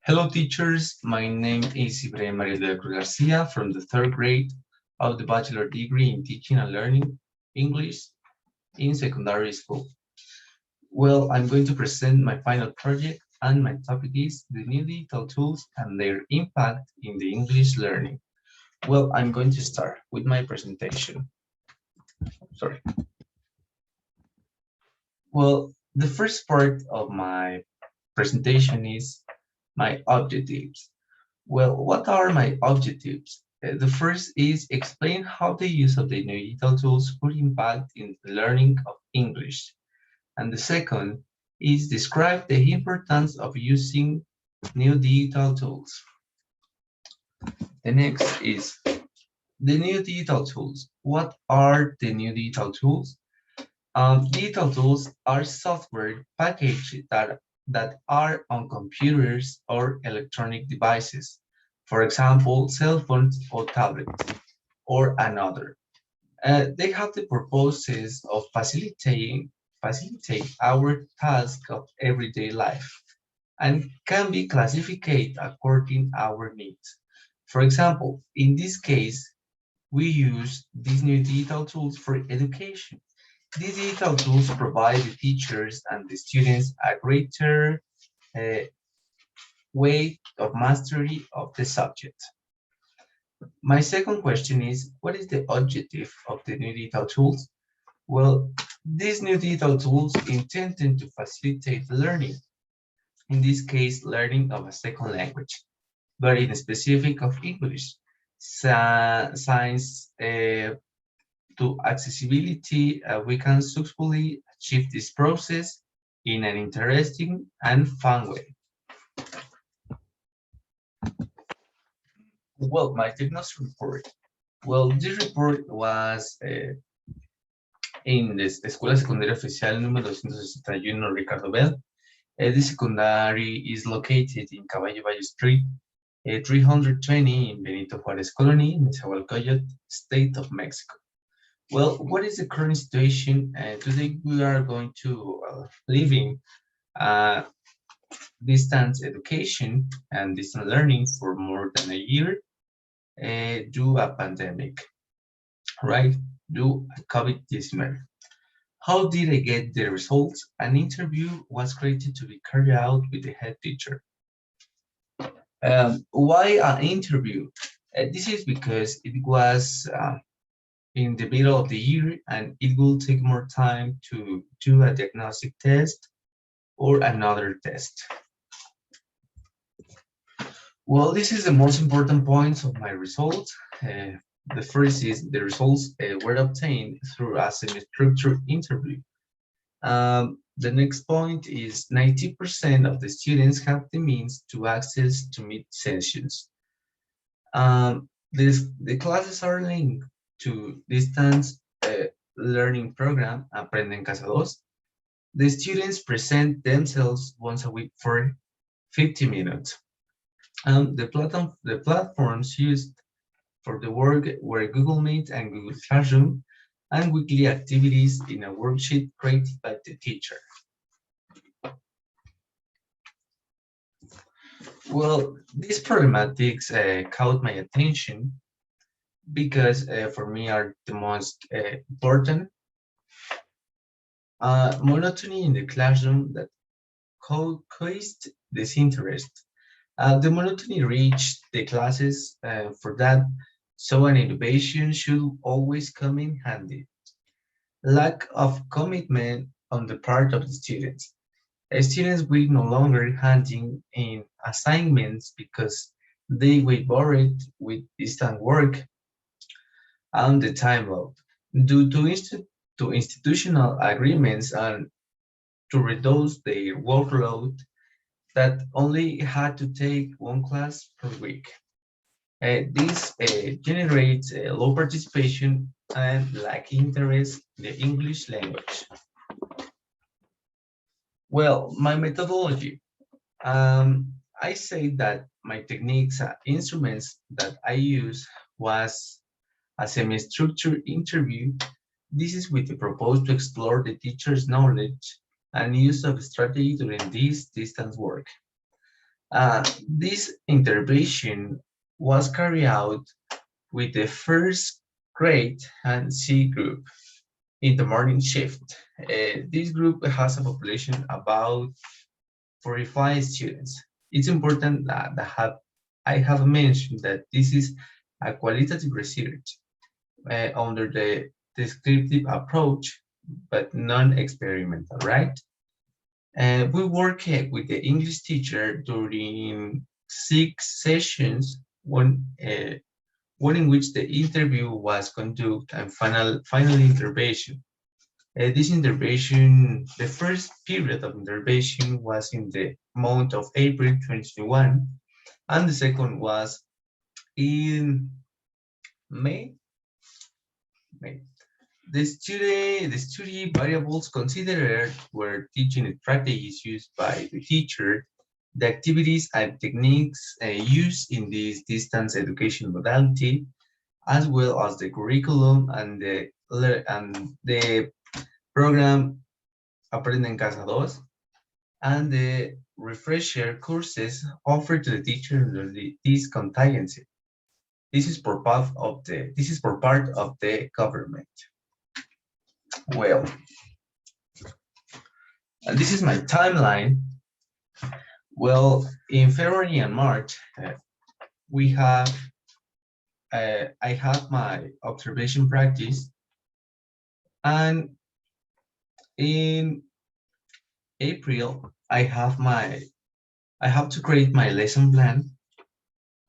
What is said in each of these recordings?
Hello teachers, my name is Ibraim Ariel García from the third grade of the bachelor degree in teaching and learning English in secondary school. Well, I'm going to present my final project and my topic is the new digital tools and their impact in the English learning. Well, I'm going to start with my presentation. Sorry. Well, the first part of my presentation is my objectives. Well, what are my objectives? The first is explain how the use of the new digital tools could impact in the learning of English. And the second is describe the importance of using new digital tools. The next is the new digital tools. What are the new digital tools? Digital tools are software packages that are on computers or electronic devices. For example, cell phones or tablets or another. They have the purposes of facilitate our task of everyday life and can be classified according our needs. For example, in this case, we use these new digital tools for education. These digital tools provide the teachers and the students a greater uh, way of mastery of the subject. My second question is, what is the objective of the new digital tools? Well, these new digital tools intended to facilitate learning, in this case, learning of a second language, but in specific of English, science to accessibility, we can successfully achieve this process in an interesting and fun way. Well, my diagnosis report. Well, this report was in the Escuela Secundaria Oficial número 261 Ricardo Bell. The secondary is located in Caballo Valle Street, 320 in Benito Juarez Colony, Nezahualcóyotl, State of Mexico. Well, what is the current situation? Today we are going to living distance education and distance learning for more than a year due a pandemic, right? Due a COVID-19. How did I get the results? An interview was created to be carried out with the head teacher. Why an interview? This is because it was in the middle of the year and it will take more time to do a diagnostic test or another test. Well, this is the most important points of my results. The first is the results were obtained through a semi-structured interview. The next point is 90% of the students have the means to access to meet sessions. The classes are linked to distance learning program Aprende en Casa 2. The students present themselves once a week for 50 minutes. The platforms used for the work were Google Meet and Google Classroom and weekly activities in a worksheet created by the teacher. Well, these problematics caught my attention because for me are the most important. Monotony in the classroom that caused disinterest. The monotony reached the classes for that, so an innovation should always come in handy. Lack of commitment on the part of the students. Students will no longer handing in assignments because they were bored with distant work and the time load. Due to institutional agreements and to reduce their workload, that only had to take one class per week. This generates low participation and lack interest in the English language. Well, my methodology. I say that my techniques, instruments that I use was a semi-structured interview. This is with the purpose to explore the teacher's knowledge and use of strategy during this distance work. This intervention was carried out with the first grade and C group in the morning shift. This group has a population about 45 students. It's important I have mentioned that this is a qualitative research under the descriptive approach, but non-experimental, right? We worked with the English teacher during 6 sessions, one in which the interview was conducted and final intervention. This intervention, the first period of intervention was in the month of April 2021, and the second was in May. May. The study variables considered were teaching strategies used by the teacher, the activities and techniques used in this distance education modality, as well as the curriculum and the program Aprende en Casa 2, and the refresher courses offered to the teacher under this contingency. This is for part of the government. Well, and this is my timeline. Well, in February and March, we have I have my observation practice, and in April I have to create my lesson plan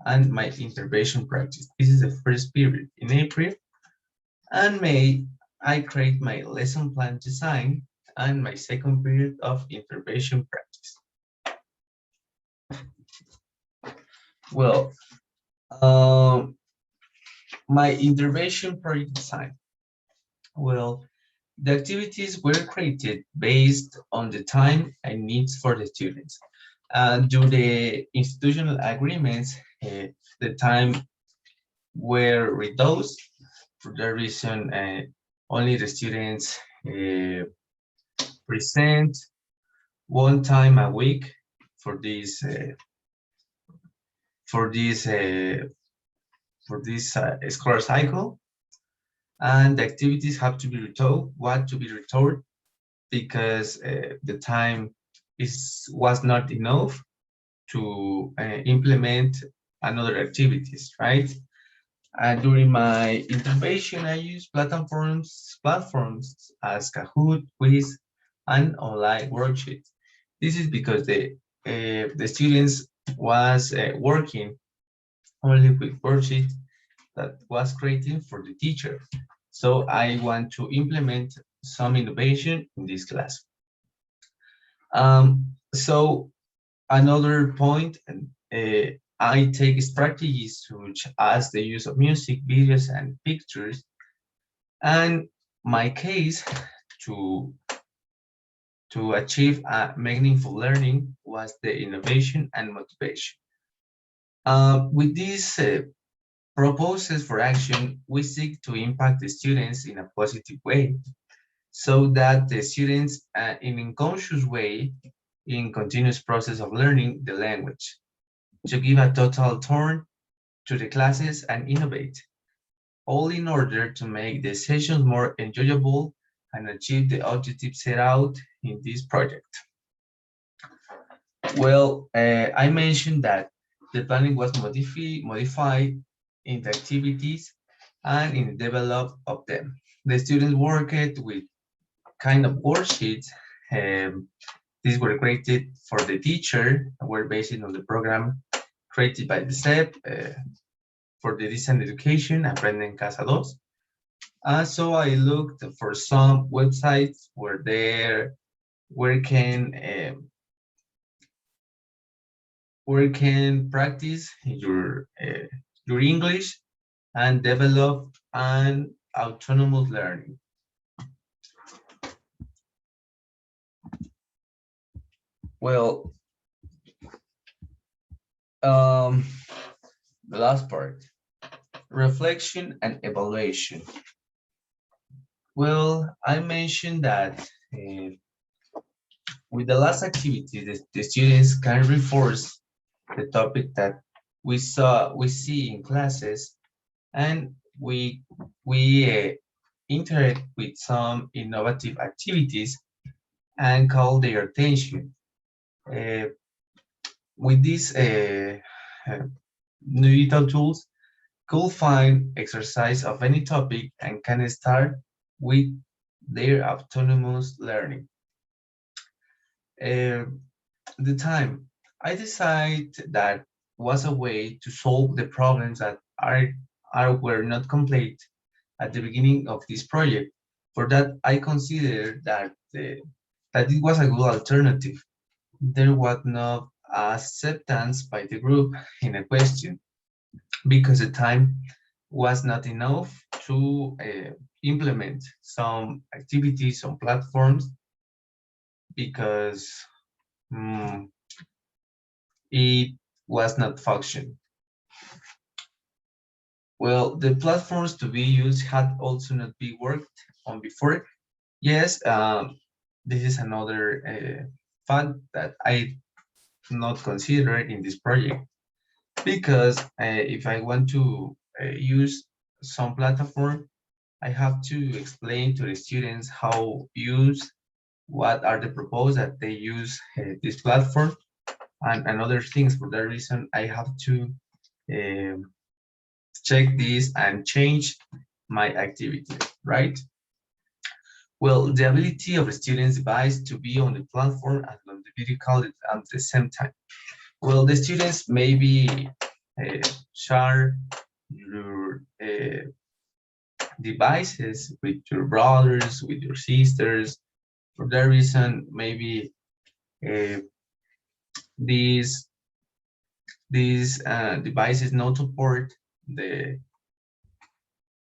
and my intervention practice. This is the first period. In April and May, I create my lesson plan design and my second period of intervention practice. Well, my intervention project design. Well, the activities were created based on the time and needs for the students. Due the institutional agreements, the time were reduced. For that reason, only the students present one time a week for this scholar cycle, and the activities have to be retold because the time was not enough to implement another activities, right? During my intervention, I use platforms as Kahoot, Quiz, and online worksheets. This is because the students was working only with worksheets that was created for the teacher. So I want to implement some innovation in this class. So another point, I take strategies such as the use of music, videos, and pictures. And my case to achieve a meaningful learning was the innovation and motivation. With these proposals for action, we seek to impact the students in a positive way so that the students in a conscious way in continuous process of learning the language, to give a total turn to the classes and innovate, all in order to make the sessions more enjoyable and achieve the objectives set out in this project. Well, I mentioned that the planning was modified in the activities and in the develop of them. The students worked with kind of worksheets. These were created for the teacher, were based on the program created by the SEP for the distance education, Aprende en Casa 2. So I looked for some websites where can practice your English and develop an autonomous learning. Well, the last part, reflection and evaluation. Well, I mentioned that with the last activity, the students can reinforce the topic that we see in classes, and we interact with some innovative activities and call their attention. Uh, with these digital tools, could find exercise of any topic and can start with their autonomous learning. Uh, the time I decide that was a way to solve the problems that were not complete at the beginning of this project. For that, I considered that it was a good alternative. There was no acceptance by the group in a question because the time was not enough to implement some activities on platforms because mm, it was not function. Well, the platforms to be used had also not been worked on before. Yes, this is another fact that I not consider in this project because if I want to use some platform, I have to explain to the students how use, what are the proposals that they use this platform, and other things. For that reason, I have to um, check this and change my activity, right? Well, the ability of a student's device to be on the platform and on the video call at the same time. Well, the students maybe share your devices with your brothers, with your sisters. For that reason, maybe uh, these devices not support the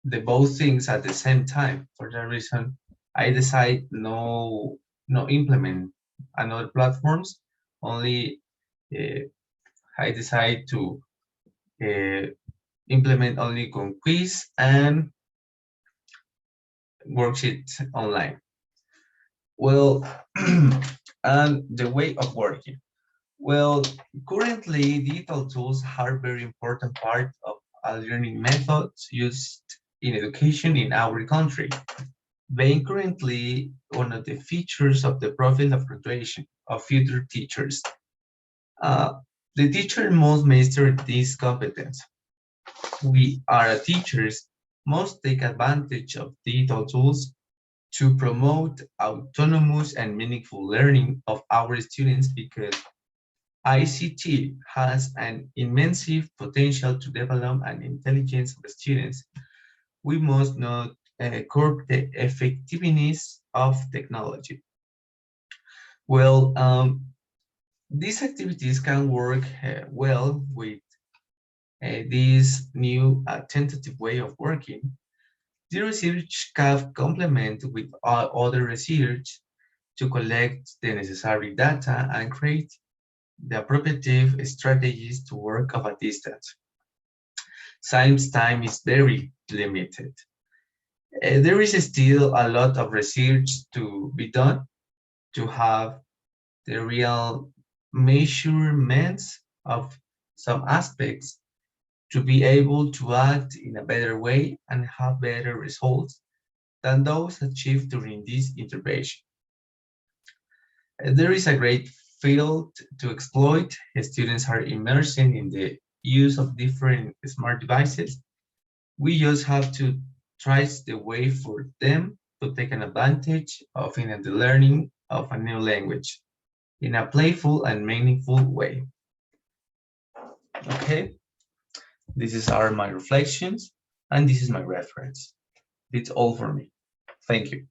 both things at the same time. For that reason, I decide no implement another platforms. Only I decide to uh, implement only con quiz and worksheet online. Well, and the way of working. Well, currently digital tools are a very important part of learning methods used in education in our country. Being currently one of the features of the profile of graduation of future teachers. Uh, the teacher must master this competence. We are teachers must take advantage of digital tools to promote autonomous and meaningful learning of our students because ICT has an immense potential to develop an intelligence of the students. We must not curb the effectiveness of technology. Well, these activities can work well with this new tentative way of working. The research can complement with other research to collect the necessary data and create the appropriate strategies to work of a distance. Science time is very limited. There is still a lot of research to be done to have the real measurements of some aspects to be able to act in a better way and have better results than those achieved during this intervention. There is a great field to exploit. Students are immersing in the use of different smart devices. We just have to trace the way for them to take an advantage of in the learning of a new language in a playful and meaningful way. Okay, this is are my reflections and this is my reference. It's all for me. Thank you.